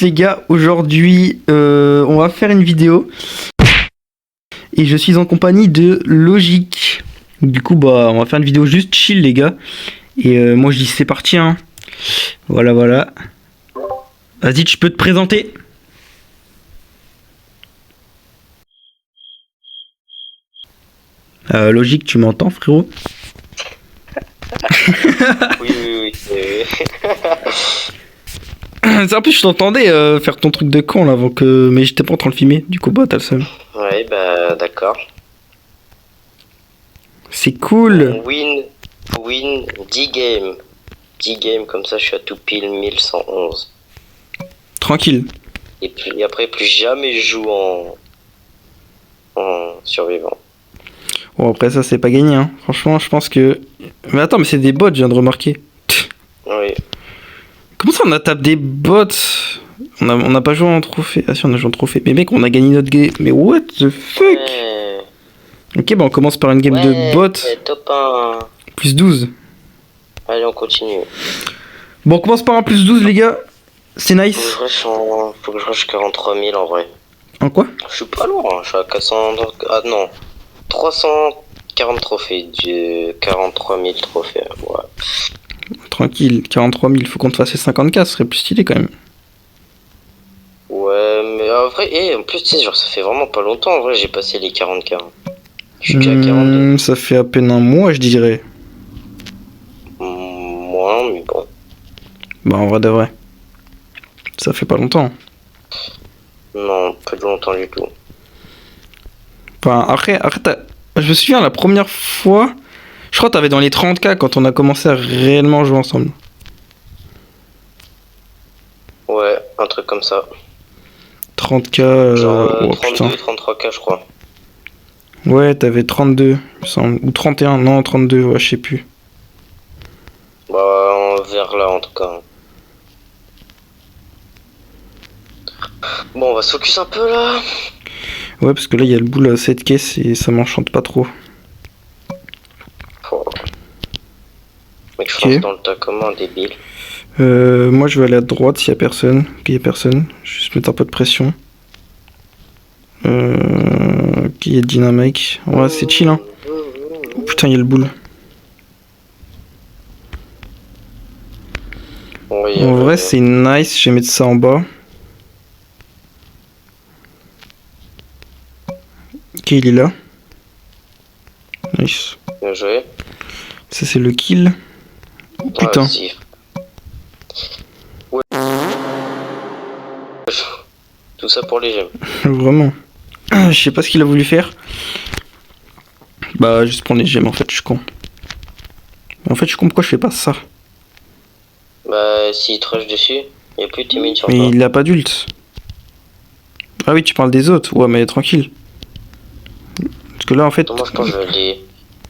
Les gars, aujourd'hui on va faire une vidéo et je suis en compagnie de Logic. Du coup bah on va faire une vidéo juste chill les gars. Et moi je dis c'est parti hein. Voilà. Vas-y, tu peux te présenter. Logic, tu m'entends frérot? Oui. En plus je t'entendais faire ton truc de con là avant que. Mais j'étais pas en train de filmer, du coup bah t'as le seum. Ouais, bah d'accord. C'est cool. Win 10 games. 10 games, comme ça je suis à tout pile 1111. Tranquille. Et après, plus jamais je joue en survivant. Bon après ça c'est pas gagné hein. Franchement je pense que. Mais attends, mais c'est des bots, je viens de remarquer. Oui. Comment ça on a tapé des bots? On a pas joué en trophée. Ah si, on a joué en trophée. Mais mec, on a gagné notre game. Mais what the fuck? Ouais. Ok, bah on commence par une game de bots. Top 1. Plus 12. Allez, on continue. Bon, on commence par un plus 12 les gars. C'est nice. Faut que je rush 43 000 en vrai. En quoi? Je suis pas loin, je suis à 400... Ah non. 340 trophées. 43 000 trophées. Ouais. Tranquille, 43 000. Faut qu'on te fasse les 50K, ce serait plus stylé quand même. Ouais, mais en vrai, en plus, tu sais, genre, ça fait vraiment pas longtemps, en vrai, j'ai passé les 40K. Je suis déjà à 42. Ça fait à peine un mois, je dirais. Moins, mais bon. Bah, en vrai de vrai. Ça fait pas longtemps. Non, pas de longtemps du tout. Enfin, après je me souviens la première fois. Je crois que t'avais dans les 30K quand on a commencé à réellement jouer ensemble. Ouais, un truc comme ça. 30K. Genre, Oh, 32, putain. 33K, je crois. Ouais, t'avais 32, il me semble. Ou 31, non, 32, ouais, je sais plus. Bah, vers là, en tout cas. Bon, on va se focus un peu, là. Ouais, parce que là, il y a le boule à 7 caisses et ça m'enchante pas trop. Oh. Mec, je Ok. fonce dans le tas comme un débile. Moi, je vais aller à droite s'il y a personne. Ok, il y a personne. Je vais juste mettre un peu de pression. Ok, il y a Dynamite. Ouais, c'est chill, hein. Oh, putain, il y a le boule. Oui, En vrai, c'est nice. Je vais mettre ça en bas. Ok, il est là. Nice. bien joué. Ça, c'est le kill. Oh, putain. Ah, si. Ouais. Tout ça pour les gemmes. Vraiment. Je sais pas ce qu'il a voulu faire. Bah, juste prendre les gemmes, en fait, je suis con. En fait, je suis con, pourquoi je fais pas ça? Bah, s'il te rush dessus, y'a plus de timide sur Mais toi. il a pas d'ult. Ah oui, tu parles des autres. Ouais, mais tranquille. Parce que là, en fait. Moi, je pense que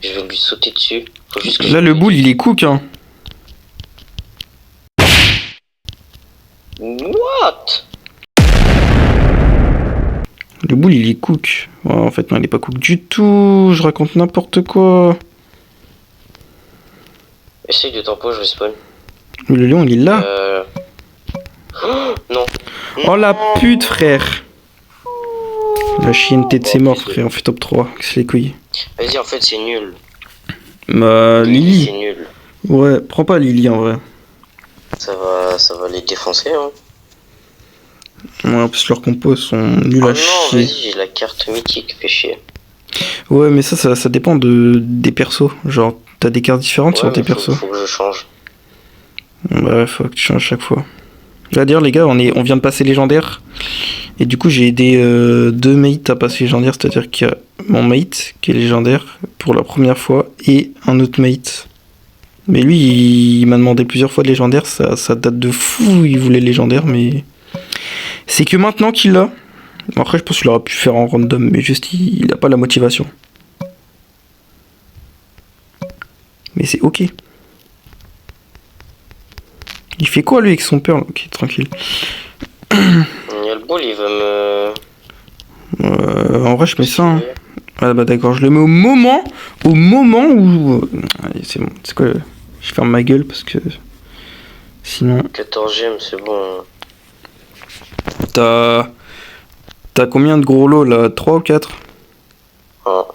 je vais lui sauter dessus. Faut juste que Là, le boule, il est cook, hein. What? Le boule, il est cook. Ouais, en fait, non, il est pas cook du tout. Je raconte n'importe quoi. Essaye de tempo, je respawn. Mais le lion, il est là. Oh, non. Oh la pute, frère. La chienne tête, c'est mort, frère. On fait top 3. C'est les couilles. Vas-y, en fait, c'est nul. Bah, Lily. C'est nul. Ouais, prends pas Lily en vrai. Ça va les défoncer, hein. Ouais, en plus, leurs compos sont nuls Oh à non, chier. vas-y, j'ai la carte mythique, fais chier. Ouais, mais ça dépend des persos. Genre, t'as des cartes différentes sur tes persos. Faut que je change. Bah ouais, faut que tu changes chaque fois. Là, d'ailleurs, les gars, on vient de passer légendaire. Et du coup, j'ai aidé 2 mates à passer légendaire. C'est-à-dire qu'il y a mon mate qui est légendaire pour la première fois et un autre mate. Mais lui, il m'a demandé plusieurs fois de légendaire. Ça date de fou, il voulait légendaire, mais. C'est que maintenant qu'il l'a. Après, je pense qu'il aurait pu faire en random, mais juste, il a pas la motivation. Mais c'est ok. Il fait quoi lui avec son père? Ok, tranquille. Il y a le boule, il veut me. En vrai, je mets ça. Hein. Ah bah d'accord, je le mets au moment où. Allez, c'est bon. C'est quoi? Je ferme ma gueule parce que. Sinon. 14ème, c'est bon. T'as combien de gros lots là? 3 ou 4? Ah,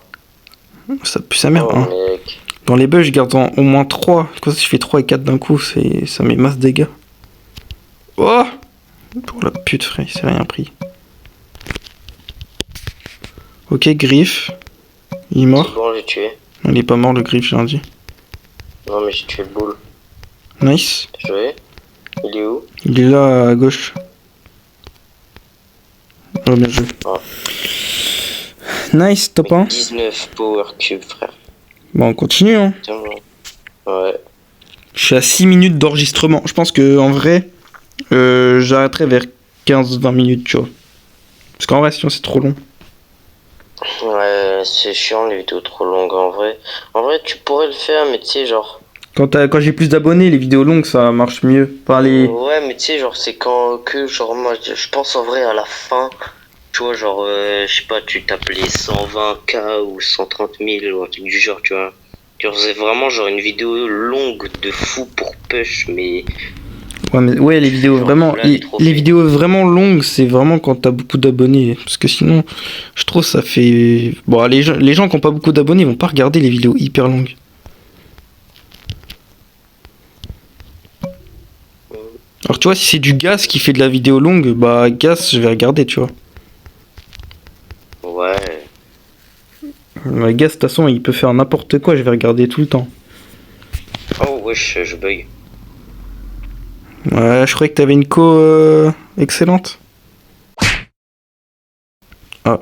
Ça pue sa mère, oh, hein. mec. Dans les bugs, je garde au moins 3. Quoi, si je fais 3 et 4 d'un coup, ça met masse dégâts. Oh! Pour la pute, frère, il s'est rien pris. Ok, Griff. Il est C'est mort. bon, j'ai tué. Non, il est pas mort, le Griff, j'ai rien dit. Non, mais j'ai tué le boule. Nice. T'as joué? Il est où? Il est là à gauche. Oh, bien joué. Ah. Nice, top 1. 19 power cube, frère. Bon, on continue, hein. Tiens, ouais. Je suis à 6 minutes d'enregistrement. Je pense que en vrai, j'arrêterai vers 15-20 minutes, tu vois. Parce qu'en vrai, sinon, c'est trop long. Ouais, c'est chiant les vidéos trop longues en vrai. En vrai, tu pourrais le faire, mais tu sais, genre. Quand j'ai plus d'abonnés, les vidéos longues, ça marche mieux. Enfin, les... Ouais, mais tu sais, genre, c'est quand que, genre, moi, je pense en vrai à la fin. Tu vois, genre, je sais pas, tu tapes les 120K ou 130 000 ou un truc du genre, tu vois. Genre, c'est vraiment genre une vidéo longue de fou pour push, mais. Ouais, les vidéos Genre, vraiment, voilà, les trophées. les vidéos vraiment longues, c'est vraiment quand t'as beaucoup d'abonnés. Parce que sinon, je trouve ça fait. Bon, les gens qui ont pas beaucoup d'abonnés vont pas regarder les vidéos hyper longues. Alors, tu vois, si c'est du Gas qui fait de la vidéo longue, bah, Gas, je vais regarder, tu vois. Ouais. Gas, de toute façon, il peut faire n'importe quoi, je vais regarder tout le temps. Oh, wesh, je bug. Ouais, je croyais que t'avais une excellente. Ah,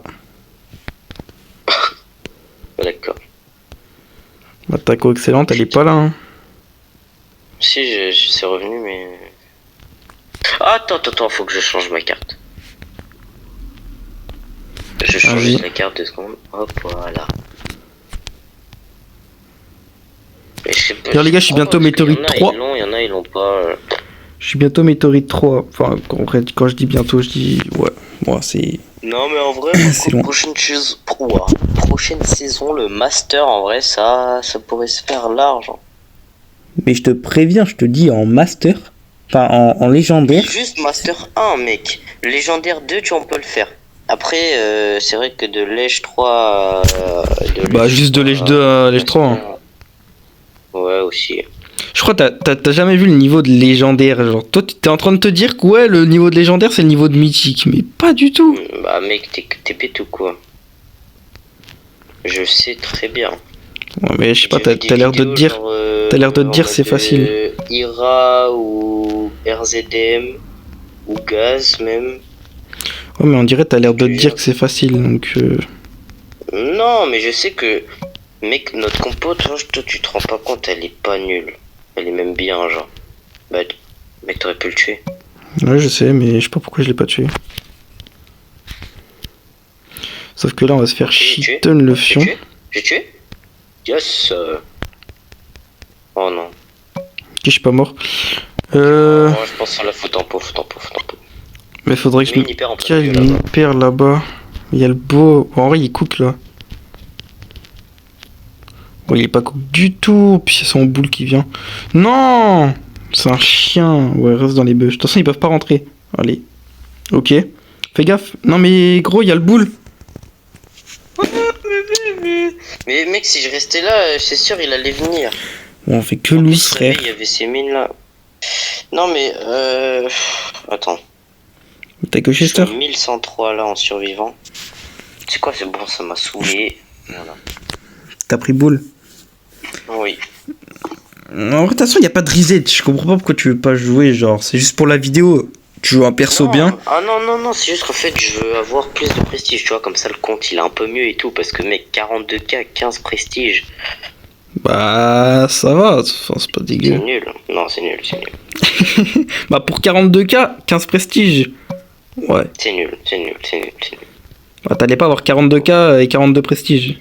D'accord. bah, ta excellente, elle est pas là, hein. Si, c'est revenu, mais. Ah, attends, faut que je change ma carte. Je change Vas-y. la carte 2 secondes. Hop, voilà. Mais je sais pas. D'ailleurs, les gars, je suis bientôt Météorite 3. Il y en a, ils l'ont pas. Je suis bientôt Météorite 3. Enfin, quand je dis bientôt, je dis. Ouais, moi, c'est. Non, mais en vrai, C'est loin. prochaine saison, le Master, en vrai, ça pourrait se faire large. Hein. Mais je te préviens, je te dis en Master. Enfin, en légendaire. Juste Master 1, mec. Légendaire 2, tu en peux le faire. Après, c'est vrai que de Lège 3 Bah, juste de Lège 2 à Lège 3. Hein. Ouais, aussi. Je crois que t'as jamais vu le niveau de légendaire. Genre, toi, t'es en train de te dire que ouais, le niveau de légendaire, c'est le niveau de mythique. Mais pas du tout. Bah, mec, t'es bête ou quoi? Je sais très bien. Ouais, mais je sais pas, J'ai vu t'as des l'air de te vidéos, dire. genre, T'as l'air de te en dire c'est mode, facile. Ira ou RZDM ou Gaz même. Ouais, mais on dirait t'as l'air de te dire que c'est facile. Donc. Non, mais je sais que, mec, notre compo, toi, tu te rends pas compte, elle est pas nulle. Elle est même bien, genre. Bah, mec, t'aurais pu le tuer. Ouais, je sais, mais je sais pas pourquoi je l'ai pas tué. Sauf que là, on va se faire J'ai tué. shitten le fion. J'ai tué. Yes. Oh non. Ok, je suis pas mort. Moi, je pense à la faute en pot. Mais faudrait que je Mais me une hyper en cale plein milieu, une là-bas. hyper là-bas. Il y a le beau. En vrai, il cook là. Bon, il est pas cook du tout. Puis c'est son boule qui vient. Non! C'est un chien. Ouais, reste dans les bush. De toute façon, ils peuvent pas rentrer. Allez. Ok. Fais gaffe. Non, mais gros, il y a le boule. Mais mec, si je restais là, c'est sûr, il allait venir. Bon, on fait que En plus, loose, frère. Il y avait ces mines là. Non, mais attends. T'as que Je suis Chester? à 1103 là en survivant. C'est quoi, c'est bon, ça m'a saoulé. Voilà. T'as pris boule. Oui. En vrai, de toute façon, il n'y a pas de reset. Je comprends pas pourquoi tu veux pas jouer. Genre, c'est juste pour la vidéo. Tu joues un perso Non. bien. Ah non, c'est juste qu'en fait, je veux avoir plus de prestige, tu vois, comme ça le compte il est un peu mieux et tout. Parce que mec, 42K, 15 prestige, Bah, ça va. Enfin, c'est pas c'est dégueu. nul. Non, c'est nul. Bah, pour 42K, 15 prestige. Ouais. C'est nul. Bah, t'allais pas avoir 42K et 42 prestige.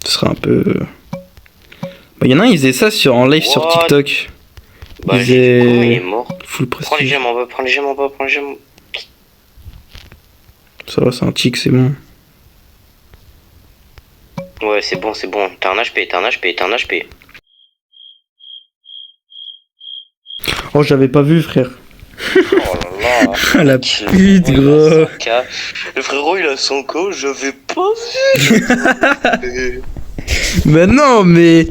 Ce serait un peu. Bah, y en a un, il faisait ça en live sur What? TikTok. Bah, Il comment il est faisait mort? full Prends les prestige. gemmes en bas, prends les gemmes en bas. Ça va, c'est un tic, c'est bon. Ouais, c'est bon. T'as un HP. Oh, j'avais pas vu, frère. Oh là là. Ah, la Mec, pute, le frérot, il a gros. 100K. Le frérot, il a 100K, j'avais pas vu. Mais non, mais.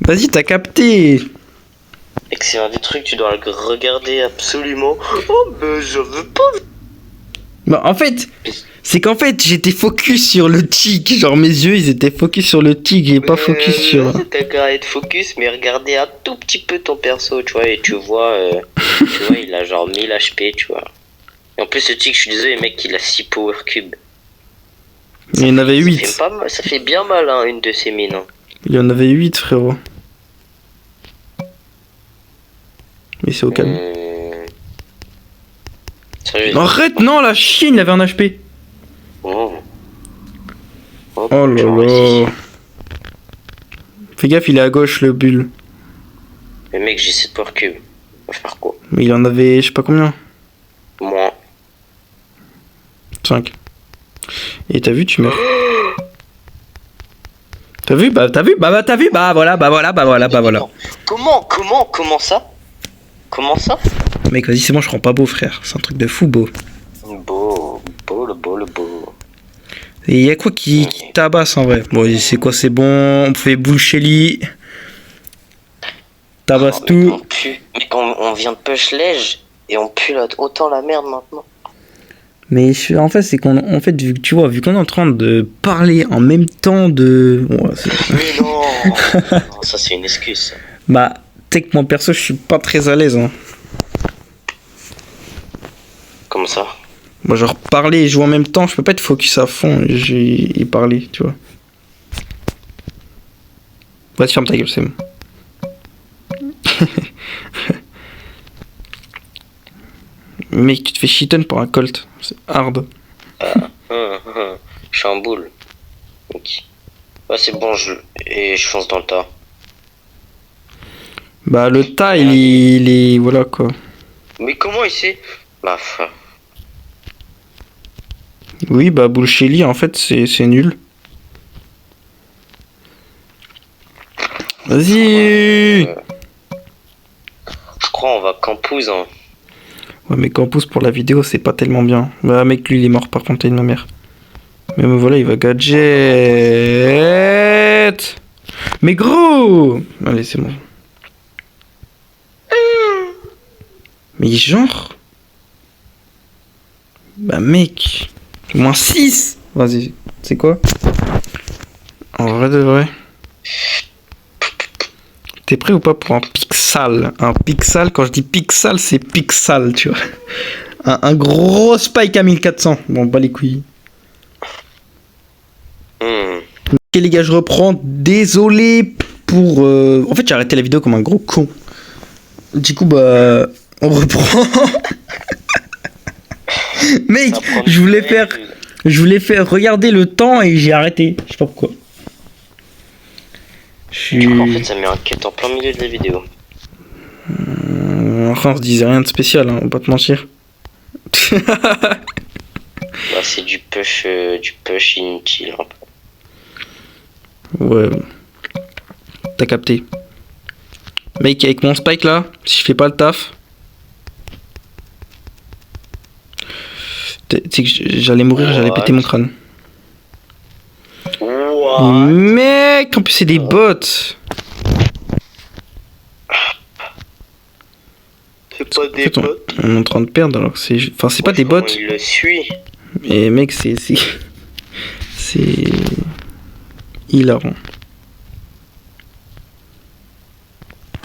Vas-y, t'as capté. Et que c'est un des trucs, tu dois le regarder absolument. Oh, ben, je veux pas. Bah, en fait, c'est qu'en fait, j'étais focus sur le tic. Genre, mes yeux, ils étaient focus sur le tic et pas focus sur. T'as qu'à être focus, mais regarder un tout petit peu ton perso, tu vois, et tu vois, il a genre 1000 HP, tu vois. Et en plus, ce tic, je suis désolé, mec, il a 6 power cubes. Il y en avait Ça 8. fait, pas mal, ça fait bien mal, hein, une de ces mines. Hein. Il y en avait 8, frérot. Mais c'est au calme. Sérieux. Arrête, non, la chienne, il avait un HP. Oh. Oh là là. Fais gaffe, il est à gauche, le bulle. Mais mec, j'ai 7 power cubes. On va faire quoi? Mais il en avait, je sais pas combien. Moi. 5. Et t'as vu, tu meurs. T'as vu, bah voilà. Comment ça? Comment ça? Mec, vas-y, c'est bon, je rends pas beau, frère. C'est un truc de fou, beau. Beau. Et y a quoi qui tabasse en vrai? Bon, c'est quoi, c'est bon, on fait boule chez lui. Tabasse Oh, tout. Mec, on vient de push l'edge et on pue autant la merde maintenant. Mais en fait, c'est qu'on, en fait, vu qu'on est en train de parler en même temps de. Ouais, Mais non, non, ça c'est une excuse. Ça. bah, tu sais que moi perso, je suis pas très à l'aise. Hein. Comment ça? Moi, genre, parler et jouer en même temps, je peux pas être focus à fond et parler, tu vois. Vas-y, ferme ta gueule, c'est bon. Mec, tu te fais shitten pour un colt. C'est hard. Je suis en boule. Ok. Ouais, c'est bon, je fonce dans le tas. Bah, le tas, il est. Voilà quoi. Mais comment il sait? Bah, Oui, bah, Bullshelly, en fait, c'est nul. Vas-y! Je crois on va campus, hein. Ouais, mais Campus pour la vidéo, c'est pas tellement bien. Bah, mec, lui, il est mort par contre, il est ma mère. Mais voilà, il va gadget! Mais gros! Allez, c'est bon. Mais genre. Bah, mec. Moins 6! Vas-y, c'est quoi? En vrai de vrai. T'es prêt ou pas pour un pixel? Un pixel, quand je dis pixel, c'est pixel, tu vois. Un gros spike à 1400. Bon, bah les couilles. Ok les gars, je reprends. Désolé pour... En fait, j'ai arrêté la vidéo comme un gros con. Du coup, bah... On reprend. Mec, je voulais faire regarder le temps et j'ai arrêté. Je sais pas pourquoi. En fait, ça met un quête en plein milieu de la vidéo. Enfin, on se disait rien de spécial, hein, on va pas te mentir. Bah, c'est du push inutile. Un peu. Ouais. T'as capté. Mec, avec mon spike là, si je fais pas le taf. Tu sais que j'allais mourir, j'allais péter mon crâne. What? Mec, en plus c'est des bots. C'est pas des bots. On est en train de perdre alors que c'est. Enfin, c'est pas des bots. Il le suit. Mais mec, c'est. hilarant.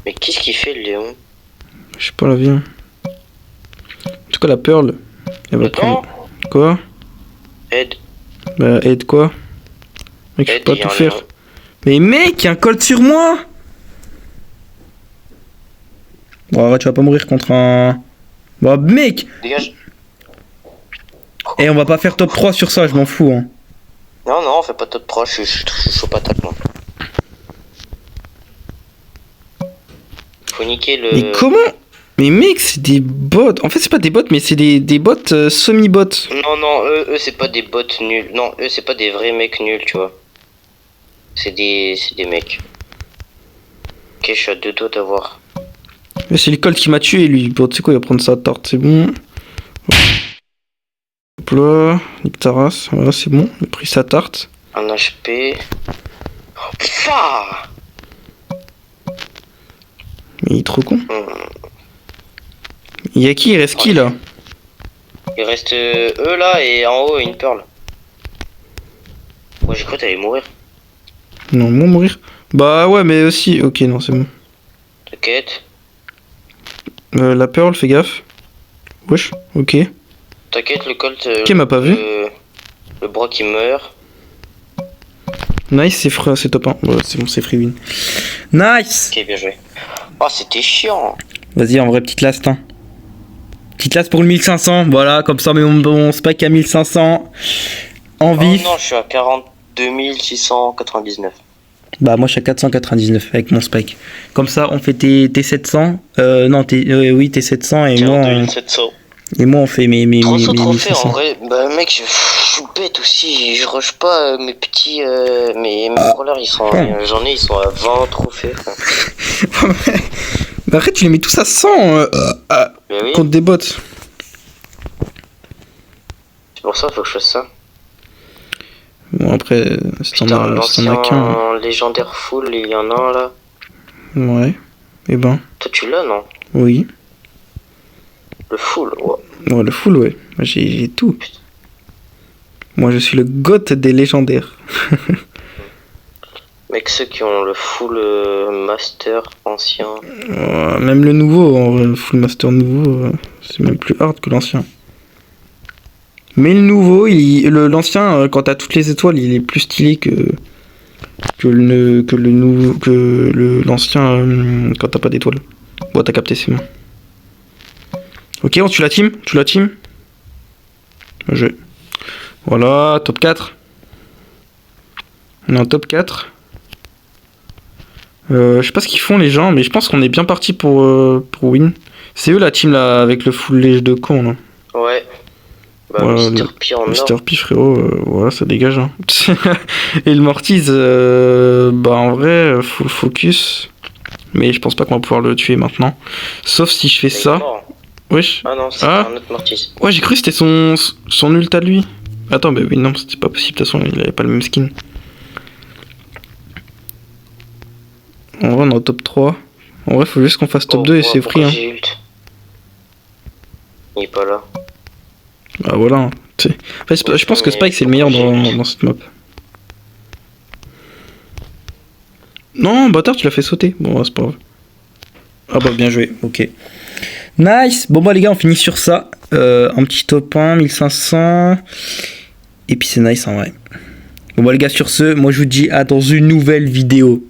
Mais qu'est-ce qu'il fait le Léon? Je sais pas la vie. En tout cas, la Pearl, elle va prendre. Quoi? Aide. Bah, aide quoi? Mec, je peux pas tout faire. Mais mec, y'a un colt sur moi! Bon, arrête, tu vas pas mourir contre un. Bon, mec! Dégage. Et on va pas faire top 3 sur ça, je m'en fous. Hein. Non, on fait pas top 3, je suis chaud patate, moi. Faut niquer le. Mais comment? Mais mec, c'est des bots. En fait, c'est pas des bots, mais c'est des bots semi-bots. Non, eux c'est pas des bots nuls. Non, eux c'est pas des vrais mecs nuls, tu vois. C'est des mecs. Ok, je suis à 2 doigts d'avoir. Mais c'est le Colt qui m'a tué, lui. Bon, tu sais quoi, il va prendre sa tarte, c'est bon. Hop là, nique ta race. Voilà, c'est bon, il a pris sa tarte. Un HP. Oh, putain. Mais il est trop con. Il y a qui? Il reste qui là? Il reste eux là et en haut une perle. Ouais, j'ai cru que t'allais mourir. Non, moi mourir. Bah ouais, mais aussi. Ok, non, c'est bon. T'inquiète. La Pearl, fais gaffe. Wesh, ok. T'inquiète, le Colt. Ok, m'a pas vu. Le bras qui meurt. Nice, c'est top 1. Ouais, c'est bon, c'est free win. Nice! Ok, bien joué. Oh, c'était chiant. Vas-y, en vrai, petite last. Hein. Petite last pour le 1500. Voilà, comme ça, mais mon spike à 1500. En vif. Oh non, je suis à 42 699. Bah, moi, je suis à 499 avec mon spike. Comme ça, on fait tes 700. Non, oui, tes 700 et moi. 4700. Et moi, on fait mes 300 trophées 1500. en vrai. Bah, mec, je suis bête aussi. Je rush pas mes petits. Mes brawlers, ils sont. J'en ai, ils sont à 20 trophées. Bah, arrête, tu les mets tous à 100 Oui. contre des bots. C'est pour ça, faut que je fasse ça. Bon, après, si t'en Putain, as l'ancien qu'un. légendaire full, il y en a un là. Ouais. Et ben, Toi, tu l'as, non? oui. Le full, ouais. Ouais, le full, ouais. Moi, j'ai tout. Putain. Moi, je suis le goth des légendaires. Mec, ceux qui ont le full master ancien. Même le nouveau, en vrai, le full master nouveau, c'est même plus hard que l'ancien. Mais le nouveau, l'ancien, quand t'as toutes les étoiles, il est plus stylé que l'ancien quand t'as pas d'étoiles. Bon, t'as capté, c'est bon. Ok, on tue la team. Je. Voilà, top 4. On est en top 4. Je sais pas ce qu'ils font les gens, mais je pense qu'on est bien parti pour win. C'est eux la team là avec le full lège de con là. Ouais. Bah, Voilà, Mister P en or. Mister P frérot, voilà ça dégage. Hein. Et le Mortiz, bah en vrai, full focus. Mais je pense pas qu'on va pouvoir le tuer maintenant. Sauf si je fais Il est ça. mort. Wesh. Ah non, c'est Ah. un autre Mortis. Ouais, j'ai cru que c'était son ult à lui. Attends, bah oui, non, c'était pas possible. De toute façon, il avait pas le même skin. En vrai, on est en top 3. En vrai, faut juste qu'on fasse top 2 et c'est free. Hein. Il est pas là. Bah voilà. En fait, je pense que Spike c'est le meilleur dans cette map. Non, bâtard, tu l'as fait sauter. Bon, c'est pas grave. Ah bah bien joué, ok. Nice. Bon bah les gars, on finit sur ça. Un petit top 1, 1500. Et puis c'est nice en vrai. Bon bah les gars, sur ce, moi je vous dis à dans une nouvelle vidéo.